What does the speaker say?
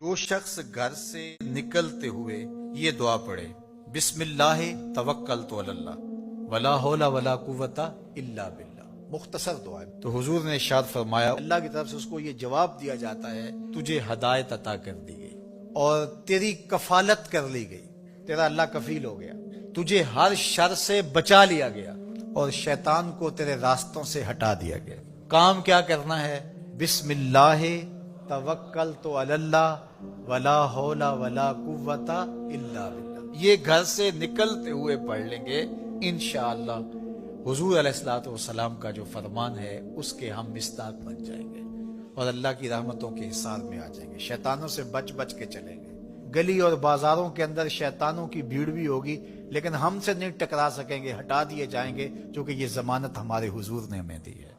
جو شخص گھر سے نکلتے ہوئے یہ دعا پڑھے، بسم اللہ توکلت علی اللہ ولا حول ولا قوت الا باللہ، مختصر دعا ہے، تو حضور نے ارشاد فرمایا اللہ کی طرف سے اس کو یہ جواب دیا جاتا ہے، تجھے ہدایت عطا کر دی گئی اور تیری کفالت کر لی گئی، تیرا اللہ کفیل ہو گیا، تجھے ہر شر سے بچا لیا گیا اور شیطان کو تیرے راستوں سے ہٹا دیا گیا۔ کام کیا کرنا ہے؟ بسم اللہ توکلت علی اللہ ولا حول ولا قوت الا باللہ، یہ گھر سے نکلتے ہوئے پڑھ لیں گے، انشاءاللہ حضور علیہ الصلوۃ والسلام کا جو فرمان ہے اس کے ہم مصداق بن جائیں گے اور اللہ کی رحمتوں کے حصار میں آ جائیں گے، شیطانوں سے بچ بچ کے چلیں گے۔ گلی اور بازاروں کے اندر شیطانوں کی بھیڑ بھی ہوگی لیکن ہم سے نہیں ٹکرا سکیں گے، ہٹا دیے جائیں گے، کیونکہ یہ ضمانت ہمارے حضور نے ہمیں دی ہے۔